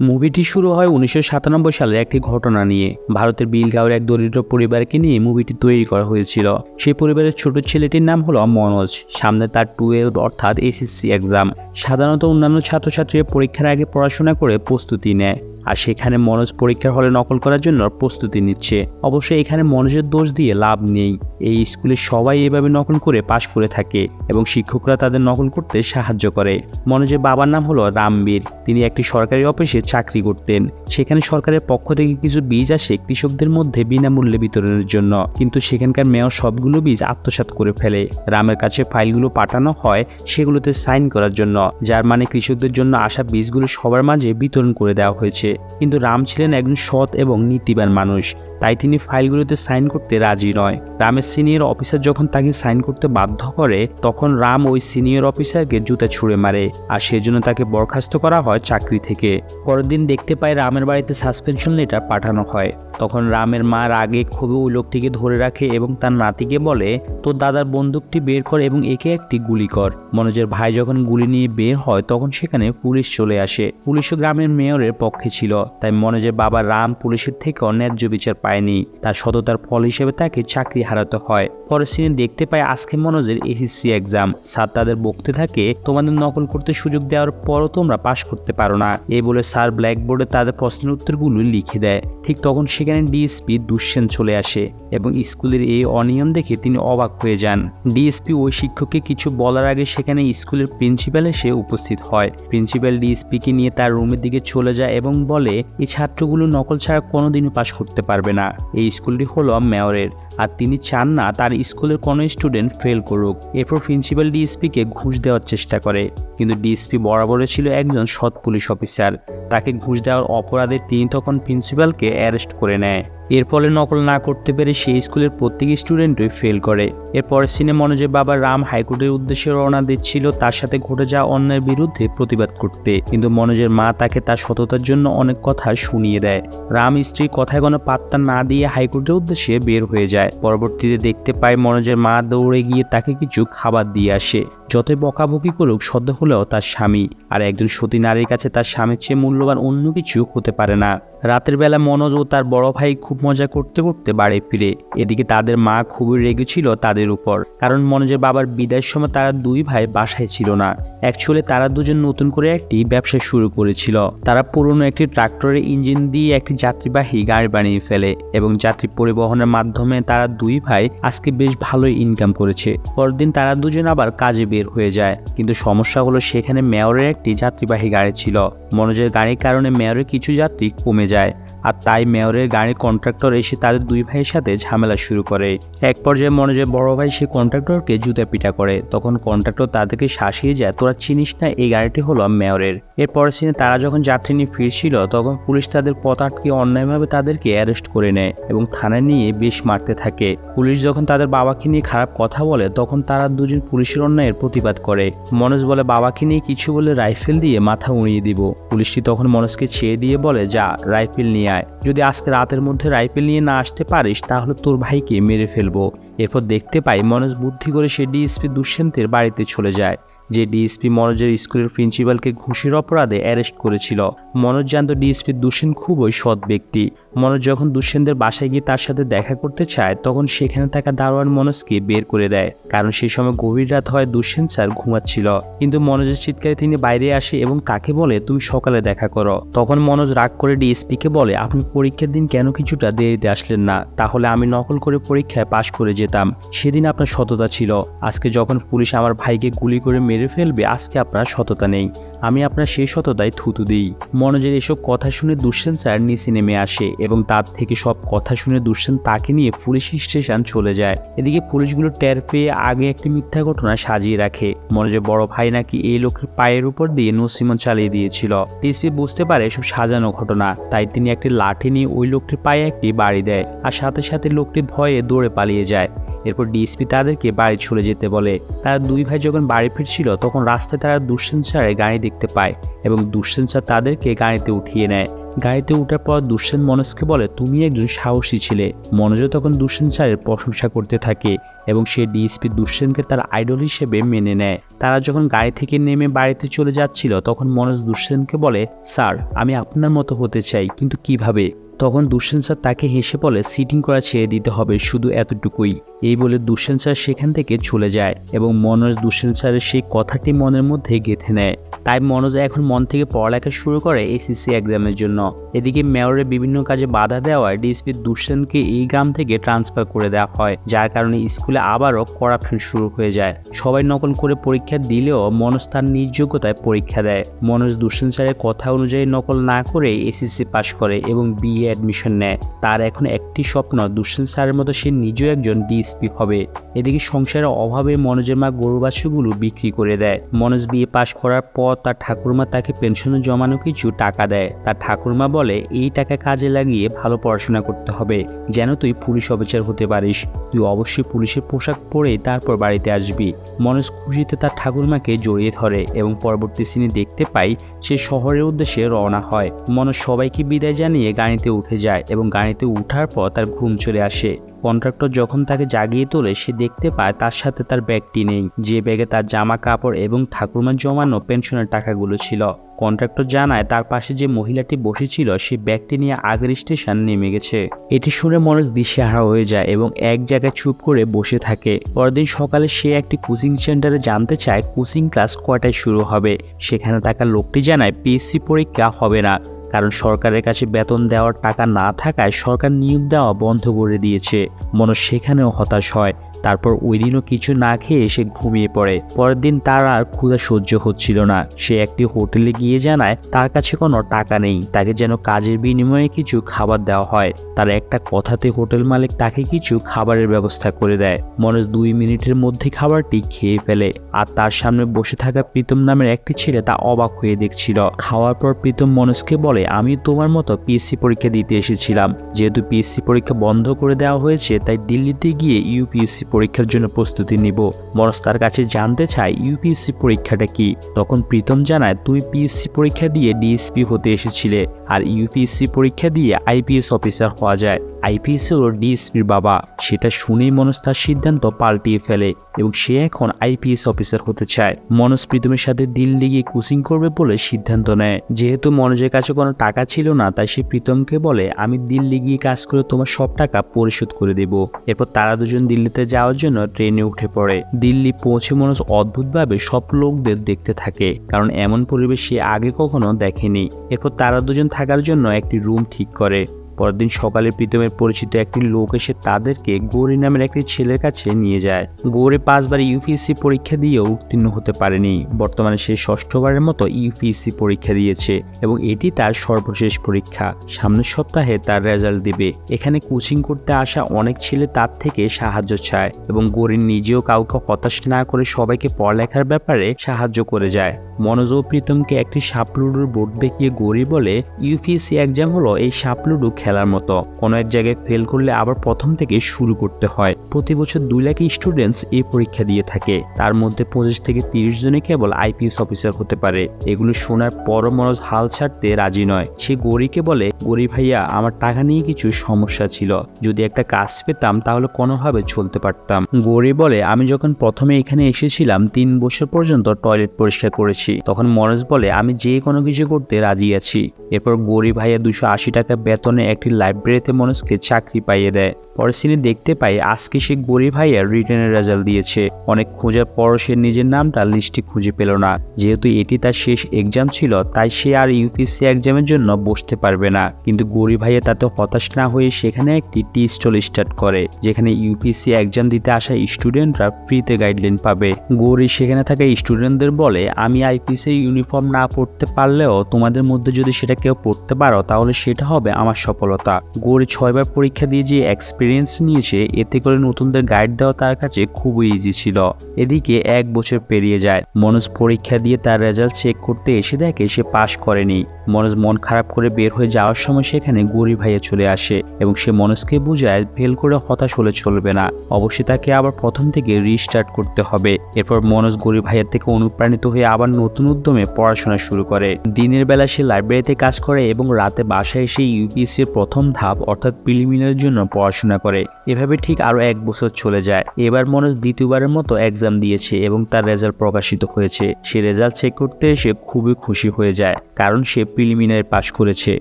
মুভিটি শুরু হয় 1997 সালের একটি ঘটনা নিয়ে। ভারতের বিলগাঁওয়ের এক দরিদ্র পরিবারকে নিয়ে মুভিটি তৈরি করা হয়েছিল। সেই পরিবারের ছোট ছেলেটির নাম হলো মনোজ। সামনে তার 12 অর্থাৎ এসএসসি এক্সাম। সাধারণত অন্যান্য ছাত্রছাত্রীরা পরীক্ষার আগে পড়াশোনা করে প্রস্তুতি নেয়, আর সেখানে মনোজ পরীক্ষার হলে নকল করার জন্য প্রস্তুতি নিচ্ছে। অবশ্যই এখানে মনোজের দোষ দিয়ে লাভ নেই। এই স্কুলে সবাই এভাবে নকল করে পাশ করে থাকে এবং শিক্ষকরা তাদের নকল করতে সাহায্য করে। মনোজের বাবার নাম হলো রামবীর। তিনি একটি সরকারি অফিসে চাকরি করতেন। সেখানে সরকারের পক্ষ থেকে কিছু বীজ আসে কৃষকদের মধ্যে বিনামূল্যে বিতরণের জন্য, কিন্তু সেখানকার মেয়র সবগুলো বীজ আত্মসাৎ করে ফেলে। রামের কাছে ফাইলগুলো পাঠানো হয় সেগুলোতে সাইন করার জন্য, যার মানে কৃষকদের জন্য আসা বীজগুলো সবার মাঝে বিতরণ করে দেওয়া হয়েছে। কিন্তু রাম ছিলেন একজন সৎ এবং নীতিবান মানুষ, তাই তিনি ফাইলগুলোতে সাইন করতে রাজি নয়। রামের সিনিয়র অফিসার যখন তাকে সাইন করতে বাধ্য করে, তখন রাম ওই সিনিয়র অফিসারকে জুতা ছুঁড়ে মারে, আর সেজন্য তাকে বরখাস্ত করা হয় চাকরি থেকে। পরের দিন দেখতে পায় রামের বাড়িতে সাসপেনশন লেটার পাঠানো হয়। তখন রামের মা রাগে ক্ষোভে ওই লোকটিকে ধরে রাখে এবং তার নাতিকে বলে, তোর দাদার বন্দুকটি বের কর এবং একে একটি গুলি কর। মনোজের ভাই যখন গুলি নিয়ে বের হয়, তখন সেখানে পুলিশ চলে আসে। পুলিশও গ্রামের মেয়রের পক্ষে ছিল, তাই মনোজের বাবা রাম পুলিশের থেকে ন্যায্য বিচার পায়নি। তার সততার ফল হিসেবে তাকে চাকরি হারাতে হয়। পরের সিনে দেখতে পায় আজকে মনোজের এসএসসি এক্সাম। স্যার তাদের বকতে থাকে, তোমাদের নকল করতে সুযোগ দেওয়ার পরও তোমরা পাশ করতে পারো না। এই বলে স্যার ব্ল্যাকবোর্ডে তাদের প্রশ্নের উত্তরগুলো লিখে দেয়। ঠিক তখন সেখানে ডিএসপি দুষ্যেন চলে আসে এবং স্কুলের এই অনিয়ম দেখে তিনি অবাক হয়ে যান। ডিএসপি ওই শিক্ষককে কিছু বলার আগে সেখানে স্কুলের প্রিন্সিপাল এসে উপস্থিত হয়। প্রিন্সিপাল ডিএসপিকে নিয়ে তার রুমের দিকে চলে যায় এবং বলে, এই ছাত্রগুলো নকল ছাড়া কোনোদিনও পাশ করতে পারবে না। এই স্কুলটি হলো মেয়রের, আর তিনি চান না তার স্কুলের কোনো স্টুডেন্ট ফেল করুক। এরপর প্রিন্সিপাল ডিএসপিকে ঘুষ দেওয়ার চেষ্টা করে, কিন্তু ডিএসপি বরাবরই ছিল একজন সৎ পুলিশ অফিসার। তাকে ঘুষ দেওয়ার অপরাধে তিনি তখন প্রিন্সিপালকে অ্যারেস্ট করে নেয়। এর ফলে নকল না করতে পেরে সেই স্কুলের প্রত্যেক স্টুডেন্টই ফেল করে। এরপরের সিনে মনোজের বাবা রাম হাইকোর্টের উদ্দেশ্যে রওনা দিচ্ছিল তার সাথে ঘটে যাওয়া অন্যায়ের বিরুদ্ধে প্রতিবাদ করতে, কিন্তু মনোজের মা তাকে তার সততার জন্য অনেক কথা শুনিয়ে দেয়। রাম স্ত্রীর কথায় কোনো পাত্তা না দিয়ে হাইকোর্টের উদ্দেশ্যে বের হয়ে যায়। পরবর্তীতে দেখতে পায় মনোজের মা দৌড়ে গিয়ে তাকে কিছু খাবার দিয়ে আসে। যতই বকাবকি করুক, সদ্য হলেও তার স্বামী, আর একজন সতী নারীর কাছে তার স্বামীর চেয়ে মূল্যবান অন্য কিছু হতে পারে না। রাতের বেলা মনোজ ও তার বড় ভাই খুব মজা করতে করতে বাড়ি ফিরে। এদিকে তাদের মা খুবই রেগেছিল তাদের উপর, কারণ মনোজের বাবার বিদায়ের সময় তারা দুই ভাই বাসায় ছিল না। অ্যাকচুয়ালি তারা দুজন নতুন করে একটি ব্যবসা শুরু করেছিল। তারা পুরনো একটি ট্রাক্টরের ইঞ্জিন দিয়ে একটি যাত্রীবাহী গাড়ি বানিয়ে ফেলে এবং যাত্রী পরিবহনের মাধ্যমে তারা দুই ভাই আজকে বেশ ভালোই ইনকাম করেছে। পরদিন তারা দুজন আবার কাজে বের হয়ে যায়, কিন্তু সমস্যা হলো সেখানে মেয়রের একটি যাত্রীবাহী গাড়ি ছিল। মনোজের গাড়ির কারণে মেয়রের কিছু যাত্রী কমে যায়, আর তাই মেয়রের গাড়ির কন্ট্রাক্টর এসে তাদের দুই ভাইয়ের সাথে ঝামেলা শুরু করে। এক পর্যায়ে মনোজের বড় ভাই সেই কন্ট্রাক্টরকে জুতা পিটা করে। তখন কন্ট্রাক্টর তাদেরকে শাসিয়ে যায়, তোরা চিনিস না এই গাড়িটি হলো মেয়রের। এরপরের সিনে তারা যখন যাত্রী নিয়ে ফিরছিল, তখন পুলিশ তাদের পথ আটকে অন্যায়ভাবে তাদেরকে অ্যারেস্ট করে নেয় এবং থানায় নিয়ে বেশ মারতে থাকে। পুলিশ যখন তাদের বাবাকে নিয়ে খারাপ কথা বলে, তখন তারা দুজন পুলিশের অন্যায়ের প্রতিবাদ করে। মনোজ বলে, বাবাকে নিয়ে কিছু বলে রাইফেল দিয়ে মাথা উড়িয়ে দিব। পুলিশটি তখন মনোজকে ছেড়ে দিয়ে বলে, যা রাইফেল নিয়ে আয়। যদি আজকে রাতের মধ্যে রাইফেল নিয়ে না আসতে পারিস, তাহলে তোর ভাইকে মেরে ফেলবো। এরপর দেখতে পাই মনোজ বুদ্ধি করে সে ডিএসপি দুষ্যন্তের বাড়িতে চলে যায়, যে ডিএসপি মনোজের স্কুলের প্রিন্সিপালকে ঘুষের অপরাধে অ্যারেস্ট করেছিল। মনোজ জানত ডিএসপি দুষ্যন্ত খুবই সৎ ব্যক্তি। মনোজ যখন দুষ্যন্তের বাসায় গিয়ে তার সাথে দেখা করতে চায়, তখন সেখানে থাকা দারোয়ান মনোজকে বের করে দেয়, কারণ সেই সময় গভীর রাত হয়, দুষ্যন্ত স্যার ঘুমাচ্ছিল। কিন্তু মনোজের চিৎকারে তিনি বাইরে আসে এবং তাকে বলে, তুমি সকালে দেখা করো। তখন মনোজ রাগ করে ডিএসপিকে বলে, আপনি পরীক্ষার দিন কেন কিছুটা দেরিতে আসলেন না? তাহলে আমি নকল করে পরীক্ষায় পাশ করে যেতাম। সেদিন আপনার সততা ছিল। আজকে যখন পুলিশ আমার ভাইকে গুলি করে মেরে ফেলবে, আজকে আপনার সততা নেই। আমি আপনার সেই সততায় থুতু দিই। মনোজের এসব কথা শুনে দুষ্যন্ত স্যার নিচে নেমে আসে এবং তার থেকে সব কথা শুনে দুষ্যন্ত তাকে নিয়ে পুলিশ স্টেশন চলে যায়। এদিকে পুলিশগুলো টের পেয়ে আগে একটি মিথ্যা ঘটনা সাজিয়ে রাখে। মনোজের বড় ভাই নাকি এই লোকের পায়ের উপর দিয়ে নসিমন চালিয়ে দিয়েছিল। ডিএসপি বুঝতে পারে এসব সাজানো ঘটনা, তাই তিনি একটি লাঠি নিয়ে ওই লোকটির পায়ে একটি বাড়ি দেয়, আর সাথে সাথে লোকটি ভয়ে দৌড়ে পালিয়ে যায়। এরপর ডিএসপি তাদেরকে বাড়ি চলে যেতে বলে। তারা দুই ভাই যখন বাড়ি ফিরছিল, তখন রাস্তায় তারা দুষ্যন্ত স্যারের গাড়ি দেখতে পায় এবং দুষ্যন্ত স্যার তাদেরকে গাড়িতে উঠিয়ে নেয়। গাড়িতে ওঠার পর দুষ্যন্ত মনোজকে বলে, তুমি একজন সাহসী ছেলে। মনোজও তখন দুষ্যন্ত স্যারের প্রশংসা করতে থাকে এবং সে ডিএসপি দুষ্যন্তকে তার আইডল হিসেবে মেনে নেয়। তারা যখন গাড়ি থেকে নেমে বাড়িতে চলে যাচ্ছিল তখন মনোজ দুষ্যন্তকে বলে, স্যার আমি আপনার মতো হতে চাই, কিন্তু কিভাবে? তখন দুষ্যন্ত স্যার তাকে হেসে বলে, সিটিং করা ছেড়ে দিতে হবে, শুধু এতটুকুই। এই বলে দুষ্যন্ত স্যার সেখান থেকে চলে যায় এবং মনোজ দুষ্যন্ত স্যারের সেই কথাটি মনের মধ্যে গেঁথে নেয়। তাই মনোজ এখন মন থেকে পড়ালেখা শুরু করে এসএসসি এক্সামের জন্য। এদিকে মেয়রের বিভিন্ন কাজে বাধা দেওয়ায় ডিএসপি দুষ্যন্তকে এই গ্রাম থেকে ট্রান্সফার করে দেওয়া হয়, যার কারণে স্কুলে আবারও করাপশন শুরু হয়ে যায়। সবাই নকল করে পরীক্ষা দিলেও মনোজ তার নিজ যোগ্যতায় পরীক্ষা দেয়। মনোজ দুষ্যন্ত স্যারের কথা অনুযায়ী নকল না করে এসএসসি পাশ করে এবং বিএ অ্যাডমিশন নেয়। তার এখন একটি স্বপ্ন, দুষ্যন্ত স্যারের মতো সে নিজেও একজন ডিএসপি হবে। এদিকে সংসারের অভাবে মনোজের মা গরু বাছুরগুলো বিক্রি করে দেয়। মনোজ বিএ পাশ করার পর তার ঠাকুরমা তাকে পেনশনে জমানো কিছু টাকা দেয়। তার ঠাকুরমা বলে, এই টাকা কাজে লাগিয়ে ভালো পড়াশোনা করতে হবে, যেন তুই পুলিশ অফিসার হতে পারিস। তুই অবশ্যই পুলিশের পোশাক পরে তারপর বাড়িতে আসবি। মনোজ খুশিতে তার ঠাকুরমাকে জড়িয়ে ধরে এবং পরবর্তী সিনে দেখতে পাই সে শহরের উদ্দেশ্যে রওনা হয়। মনোজ সবাইকে বিদায় জানিয়ে গাড়িতে উঠে যায় এবং গাড়িতে উঠার পর তার ঘুম চলে আসে। কন্ট্রাক্টর যখন তাকে জাগিয়ে তোলে সে দেখতে পায় তার সাথে তার ব্যাগটি নেই, যে ব্যাগে তার জামা কাপড় এবং ঠাকুরমার জমানো পেনশনের টাকাগুলো ছিল। কন্ট্রাক্টর জানায় তার পাশে যে মহিলাটি বসেছিল সে ব্যাগটি নিয়ে আগের স্টেশন নেমে গেছে। এটি শুনে মনোজ দিশেহারা হয়ে যায় এবং এক জায়গায় চুপ করে বসে থাকে। পরদিন সকালে সে একটি কোচিং সেন্টারে জানতে চায় কোচিং ক্লাস কয়টায় শুরু হবে। সেখানে থাকা লোকটি জানায় পিএসসি পরীক্ষা হবে না, কারণ সরকারের কাছে বেতন দেওয়ার টাকা না থাকায় সরকার নিয়োগ দেওয়া বন্ধ করে দিয়েছে। মনোজ সেখানেও হতাশ হয়। তারপর ওই দিনও কিছু না খেয়ে সে ঘুমিয়ে পড়ে। পরের দিন তার আর ক্ষুধা সহ্য হচ্ছিল না। সে একটি হোটেলে গিয়ে জানায় তার কাছে কোনো টাকা নেই, তাকে যেন কাজের বিনিময়ে কিছু খাবার দেওয়া হয়। তার একটা কথাতে হোটেল মালিক তাকে কিছু খাবারের ব্যবস্থা করে দেয়। মনোজ 2 মিনিটের মধ্যে খাবারটি খেয়ে ফেলে আর তার সামনে বসে থাকা প্রীতম নামের একটি ছেলে তা অবাক হয়ে দেখছিল। খাওয়ার পর প্রীতম মনোজকে বলে, আমি তোমার মতো পিএসসি পরীক্ষা দিতে এসেছিলাম। যেহেতু পিএসসি পরীক্ষা বন্ধ করে দেওয়া হয়েছে তাই দিল্লিতে গিয়ে ইউপিএসসি পরীক্ষার জন্য প্রস্তুতি নিব। মনোজ তার কাছে জানতে চায় ইউপিএসসি পরীক্ষাটা কি। তখন প্রীতম জানায়, তুমি পিএসসি পরীক্ষা দিয়ে ডিএসপি হতে এসেছিলে আর ইউপিএসসি পরীক্ষা দিয়ে আইপিএস অফিসার হওয়া যায়। আইপিএস হলো ডিএসপির বাবা। সেটা শুনেই মনোজ তার সিদ্ধান্ত পাল্টিয়ে ফেলে এবং সে এখন আইপিএস অফিসার হতে চায়। মনোজ প্রীতমের সাথে দিল্লি গিয়ে কোচিং করবে বলে সিদ্ধান্ত নেয়। যেহেতু মনোজের কাছে কোনো টাকা ছিল না তাই সে প্রীতমকে বলে, আমি দিল্লি গিয়ে কাজ করে তোমার সব টাকা পরিশোধ করে দেব। এরপর তারা দুজন দিল্লিতে যাওয়ার জন্য ট্রেনে উঠে পড়ে। দিল্লি পৌঁছে মনোজ অদ্ভুতভাবে সব লোকদের দেখতে থাকে, কারণ এমন পরিবেশ সে আগে কখনো দেখেনি। এরপর তারা দুজন থাকার জন্য একটি রুম ঠিক করে। পরদিন সকালে প্রীতমের পরিচিত একটি লোক এসে তাদেরকে গৌরী নামের একটি ছেলের কাছে নিয়ে যায়। গৌরী 5 বার ইউপিএসসি পরীক্ষা দিয়েও উত্তীর্ণ হতে পারেনি। বর্তমানে সে 6ঠবারের মতো ইউপিএসসি পরীক্ষা দিয়েছে এবং এটি তার সর্বশেষ পরীক্ষা। সামনের সপ্তাহে তার রেজাল্ট দিবে। এখানে কোচিং করতে আসা অনেক ছেলে তার থেকে সাহায্য চায় এবং গৌরী নিজেও কাউকে হতাশ না করে সবাইকে পড়ালেখার ব্যাপারে সাহায্য করে যায়। মনোজ ও প্রীতমকে একটি সাপলুডুর বোর্ড দেখিয়ে গৌরী বলে, ইউপিএসসি এক্সাম হলো এই সাপলুডু খেলার মতো। কোনো এক জায়গায় ফেল করলে আবার প্রথম থেকে শুরু করতে হয়। প্রতি বছর 2 লাখ স্টুডেন্টস এই পরীক্ষা দিয়ে থাকে। তার মধ্যে 25 থেকে 30 জনে কেবল আইপিএস অফিসার হতে পারে। এগুলো শোনার পরও মনোজ হাল ছাড়তে রাজি নয়। সে গৌরীকে বলে, গৌরী ভাইয়া, আমার টাকা নিয়ে কিছু সমস্যা ছিল। যদি একটা কাজ পেতাম তাহলে কোনোভাবে চলতে পারতাম। গৌরী বলে, আমি যখন প্রথমে এখানে এসেছিলাম 3 বছর পর্যন্ত টয়লেট পরিষ্কার করেছি। তখন মনোজ বলে, আমি যে কোনো কিছু করতে রাজি আছি। এরপর গৌরী ভাইয়া 280 টাকা বেতনে একটি লাইব্রেরিতে মনোজকে চাকরি পাইয়ে দেয়। পরের সিনে দেখতে পাই আজকে সে গৌরী ভাইয়া রিটেনের রেজাল্ট দিয়েছে। অনেক খোঁজার পর সে নিজের নামটা লিস্টে খুঁজে পেল না। যেহেতু এটি তার শেষ এক্সাম ছিল তাই সে আর ইউপিএসসি এক্সামের জন্য বসতে পারবে না। কিন্তু গৌরী ভাইয়া তাতে হতাশ না হয়ে সেখানে একটি টি স্টল স্টার্ট করে, যেখানে ইউপিএসসি এক্সাম দিতে আসা স্টুডেন্টরা ফ্রিতে গাইডলাইন পাবে। গৌরী সেখানে থাকা স্টুডেন্টদের বলে, আমি আইপিএস ইউনিফর্ম না পড়তে পারলেও তোমাদের মধ্যে যদি সেটা কেউ পড়তে পারো তাহলে সেটা হবে আমার সফলতা। সফলতা। গৌরী 6 বার পরীক্ষা দিয়ে যে এক্সপিরিয়েন্স নিয়েছে, এতে করে নতুনদের গাইড দেওয়া তার কাছে খুবই ইজি ছিল। এদিকে 1 বছর পেরিয়ে যায়। মনোজ পরীক্ষা দিয়ে তার রেজাল্ট চেক করতে এসে দেখে সে পাশ করেনি। মনোজ মন খারাপ করে বের হয়ে যাওয়ার সময় সেখানে গৌরী ভাইয়া চলে আসে এবং সে মনোজকে বুঝায় ফেল করে হতাশ হলে চলবে না, অবশ্যই তাকে আবার প্রথম থেকে রিস্টার্ট করতে হবে। এরপর মনোজ গৌরী ভাইয়ার থেকে অনুপ্রাণিত হয়ে আবার নতুন উদ্যমে পড়াশোনা শুরু করে। দিনের বেলা সে লাইব্রেরিতে কাজ করে এবং রাতে বাসায় এসে ইউপিএসসির প্রথম ধাপ অর্থাৎ প্রিলিমিনারির জন্য পড়াশোনা করে। এভাবে ঠিক আরো 1 বছর চলে যায়। এবার মনোজ দ্বিতীয়বারের মতো এক্সাম দিয়েছে এবং তার রেজাল্ট প্রকাশিত হয়েছে। সে রেজাল্ট চেক করতে এসে খুবই খুশি হয়ে যায়, কারণ সে প্রিলিমিনারি পাশ করেছে।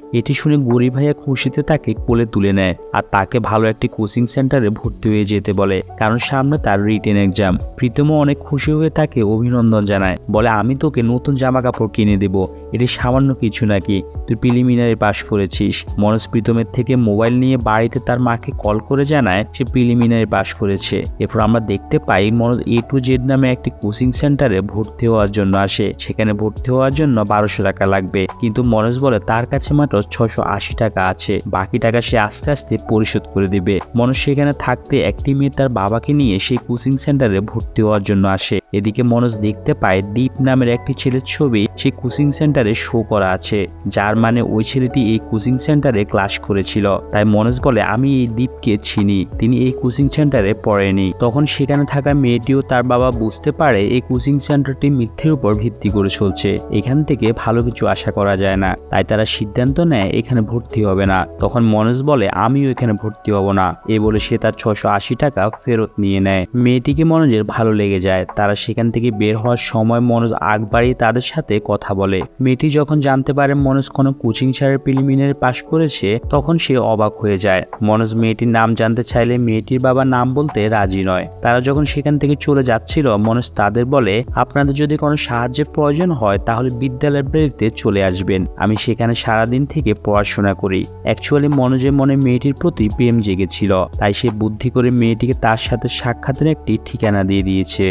এটি শুনে গৌরী ভাইয়া খুশিতে তাকে কোলে তুলে নেয় আর তাকে ভালো একটি কোচিং সেন্টারে ভর্তি হয়ে যেতে বলে, কারণ সামনে তার রিটেন এক্সাম। প্রীতমও অনেক খুশি হয়ে তাকে অভিনন্দন জানায়, বলে আমি তোকে নতুন জামা কাপড় কিনে দেব, এটি সামান্য কিছু নাকি, তুই প্রিলিমিনারি পাশ করেছিস। মনোজ প্রীতমের থেকে মোবাইল নিয়ে বাড়িতে তার মাকে কল করে জানায় সে প্রিলিমিনারি পাশ করেছে। এরপর আমরা দেখতে পাই মনোজ A to Z নামে একটি কোচিং সেন্টারে ভর্তি হওয়ার জন্য আসে। সেখানে ভর্তি হওয়ার জন্য 1200 টাকা লাগবে, কিন্তু মনোজ বলে তার কাছে মাত্র 680 টাকা আছে, বাকি টাকা সে আস্তে আস্তে পরিশোধ করে দিবে। মনোজ সেখানে থাকতে একটি মেয়ে তার বাবাকে নিয়ে সেই কোচিং সেন্টারে ভর্তি হওয়ার জন্য আসে। এদিকে মনোজ দেখতে পায় দীপ নামের একটি ছেলের ছবি সেই কোচিং সেন্টারে শো করা আছে, যার মানে ওই ছেলেটি এই কোচিং সেন্টারে ক্লাস করেছিল। তাই মনোজ বলে আমি এই দীপকে চিনি, তিনি এই কোচিং সেন্টারে পড়েনি। তখন সেখানে থাকা মেয়েটিও তার বাবা বুঝতে পারে এই কোচিং সেন্টারটি মিথ্যের উপর ভিত্তি করে চলছে, এখান থেকে ভালো কিছু আশা করা যায় না। তাই তারা সিদ্ধান্ত নেয় এখানে ভর্তি হবে না। তখন মনোজ বলে আমিও এখানে ভর্তি হব না, এই বলে সে তার 680 টাকা ফেরত নিয়ে নেয়। মেয়েটিকে মনোজের ভালো লেগে যায়। তারা সেখান থেকে বের হওয়ার সময় মনোজ আগ বাড়িয়ে তাদের সাথে কথা বলে। মেয়েটি যখন জানতে পারে মনোজ কোনো কোচিং সেন্টারে প্রিলিমিনারি পাশ করেছে, তখন সে অবাক হয়ে যায়। মনোজ মেয়েটির নাম জানতে চাইলে মেয়েটির বাবা নাম বলতে রাজি নয়। তারা যখন সেখান থেকে চলে যাচ্ছিল, মনোজ তাদের বলে আপনাদের যদি কোনো সাহায্যের প্রয়োজন হয় তাহলে বিদ্যা লাইব্রেরিতে চলে আসবেন, আমি সেখানে সারাদিন থেকে পড়াশোনা করি। অ্যাকচুয়ালি মনোজের মনে মেয়েটির প্রতি প্রেম জেগেছিল, তাই সে বুদ্ধি করে মেয়েটিকে তার সাথে সাক্ষাতের একটি ঠিকানা দিয়ে দিয়েছে।